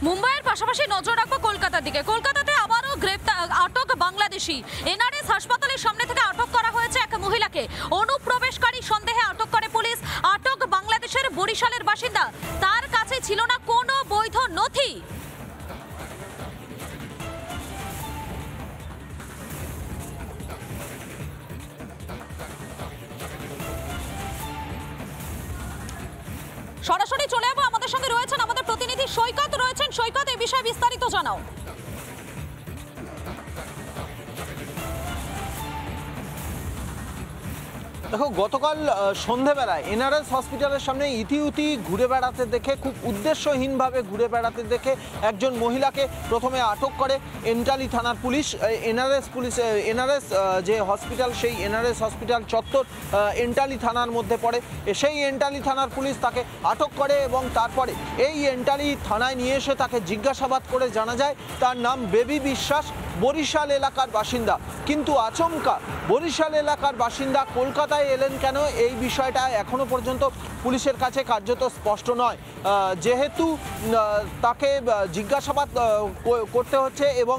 মুম্বাইয়ের পাশাপাশি নজর রাখবো কলকাতার দিকে। কলকাতাতে আবারও আটক বাংলাদেশি। এনআরএস হাসপাতালের সামনে থেকে আটক করা হয়েছে এক মহিলাকে। অনুপ্রবেশকারী সন্দেহে আটক করে পুলিশ। আটক বাংলাদেশের বরিশালের বাসিন্দা। তার কাছে ছিল না কোনো বৈধ নথি। সরাসরি চলে যাবো, আমাদের সঙ্গে রয়েছেন আমাদের প্রতিনিধি সৈকত রয়েছেন। সৈকত, এই বিষয়ে বিস্তারিত জানাও। দেখো, গতকাল সন্ধেবেলায় এনআরএস হসপিটালের সামনে ইতিউতি ঘুরে বেড়াতে দেখে, খুব উদ্দেশ্যহীনভাবে ঘুরে বেড়াতে দেখে একজন মহিলাকে প্রথমে আটক করে এন্টালি থানার পুলিশ। এনআরএস যে হসপিটাল, সেই এনআরএস হসপিটাল চত্বর এন্টালি থানার মধ্যে পড়ে। সেই এন্টালি থানার পুলিশ তাকে আটক করে এবং তারপরে এই এন্টালি থানায় নিয়ে এসে তাকে জিজ্ঞাসাবাদ করে জানা যায় তার নাম বেবি বিশ্বাস, বরিশাল এলাকার বাসিন্দা। কিন্তু আচমকা বরিশাল এলাকার বাসিন্দা কলকাতায় এলেন কেন, এই বিষয়টা এখনো পর্যন্ত পুলিশের কাছে কার্যত স্পষ্ট নয়। যেহেতু তাকে জিজ্ঞাসাবাদ করতে হচ্ছে এবং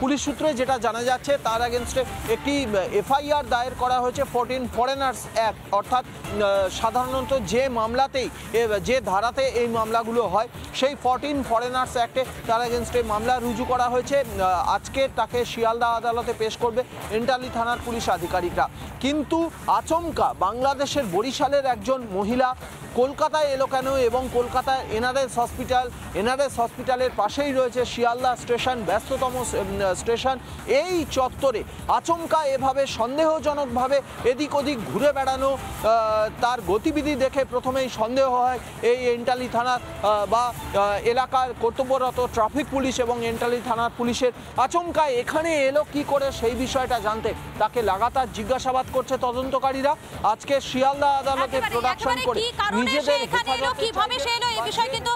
পুলিশ সূত্রে যেটা জানা যাচ্ছে তার এগেনস্টে একটি এফআইআর দায়ের করা হয়েছে 14 ফরেনার্স অ্যাক্ট, অর্থাৎ সাধারণত যে মামলাতেই, যে ধারাতে এই মামলাগুলো হয়, সেই 14 ফরেনার্স অ্যাক্টে তার এগেনস্টে মামলা রুজু করা হয়েছে। আজকে তাকে শিয়ালদা আদালতে পেশ করবে এন্টালি থানার পুলিশ আধিকারিকরা। কিন্তু আচমকা বাংলাদেশের বরিশালের একজন মহিলা কলকাতায় এলো কেন, এবং কলকাতায় এনআরএস হসপিটালের পাশেই রয়েছে শিয়ালদা স্টেশন, ব্যস্ততম স্টেশন। এই চত্বরে আচমকা এভাবে সন্দেহজনকভাবে এদিক ওদিক ঘুরে বেড়ানো, তার গতিবিধি দেখে প্রথমেই সন্দেহ হয় এই এন্টালি থানার বা এলাকার কর্তব্যরত ট্রাফিক পুলিশ এবং এন্টালি থানার পুলিশের। আচমকা এখানে এলো কি করে, সেই বিষয়টা জানতে তাকে লাগাতার জিজ্ঞাসাবাদ করছে তদন্তকারীরা। আজকে শিয়ালদা আদালতে প্রোডাকশন করে কিভাবে সে এলো এই বিষয়ে কিন্তু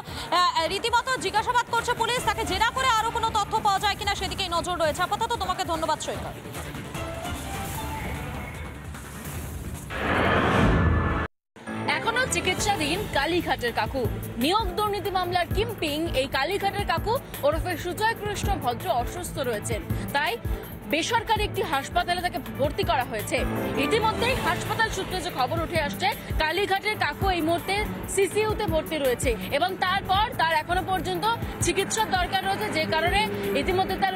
রীতিমতো জিজ্ঞাসাবাদ করছে পুলিশ। তাকে জেরা করে আরো কোনো তথ্য পাওয়া যায় কিনা সেদিকেই নজর রয়েছে। আপাতত তোমাকে ধন্যবাদ সৈকত। এখনো চিকিৎসাধীন কালীঘাটের কাকু। নিয়োগ দুর্নীতি মামলার কিংপিং এই কালীঘাটের কাকু ওরফে সুজয় কৃষ্ণ ভদ্র অসুস্থ রয়েছেন, তাই বেসরকারি একটি হাসপাতালে তাকে ভর্তি করা হয়েছে। ইতিমধ্যেই হাসপাতাল সূত্রে যে খবর উঠে আসছে, কালীঘাটের কাকু এই মুহূর্তে সিসিইউতে ভর্তি রয়েছে এবং তারপর তার এখনো পর্যন্ত চিকিৎসার দরকার রয়েছে, যে কারণে ইতিমধ্যে তার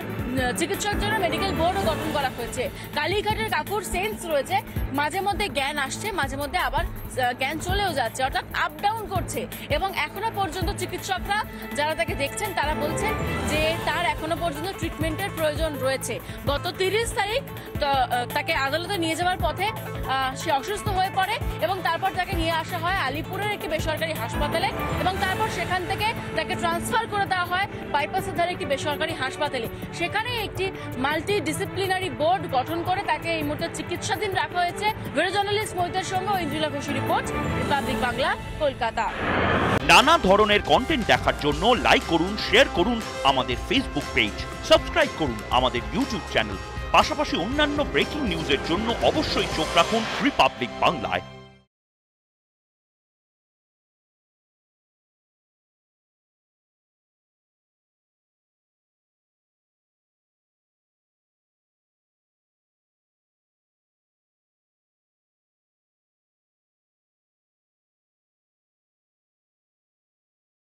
চিকিৎসার জন্য মেডিকেল বোর্ডও গঠন করা হয়েছে। কালীঘাটের কাকুর সেন্স রয়েছে, মাঝে মধ্যে জ্ঞান আসছে, মাঝে মধ্যে আবার জ্ঞান চলেও যাচ্ছে, অর্থাৎ আপ ডাউন করছে। এবং এখনো পর্যন্ত চিকিৎসকরা যারা তাকে দেখছেন তারা বলছেন যে তার এখনো পর্যন্ত ট্রিটমেন্টের প্রয়োজন রয়েছে। গত 30 তারিখ তাকে আদালতে নিয়ে যাওয়ার পথে সে অসুস্থ হয়ে পড়ে এবং তারপর তাকে নিয়ে আসা হয় আলিপুরের একটি বেসরকারি হাসপাতালে এবং তারপর সেখান থেকে তাকে ট্রান্সফার করে দেওয়া হয় বাইপাসের ধারে একটি বেসরকারি হাসপাতালে। সেখানে একটি মাল্টি ডিসিপ্লিনারি বোর্ড গঠন করে তাকে এই মুহূর্তে চিকিৎসাধীন রাখা হয়েছে। ভিডিও জার্নালিস্ট মহিতার সঙ্গে ইন্দ্রিলা ঘোষ রিপোর্ট, রিপাবলিক বাংলা, কলকাতা। নানা ধরনের কন্টেন্ট দেখার জন্য লাইক করুন, শেয়ার করুন আমাদের ফেসবুক পেজ, সাবস্ক্রাইব করুন আমাদের ইউটিউব চ্যানেল। পাশাপাশি অন্যান্য ব্রেকিং নিউজের জন্য অবশ্যই চোখ রাখুন রিপাবলিক বাংলায়।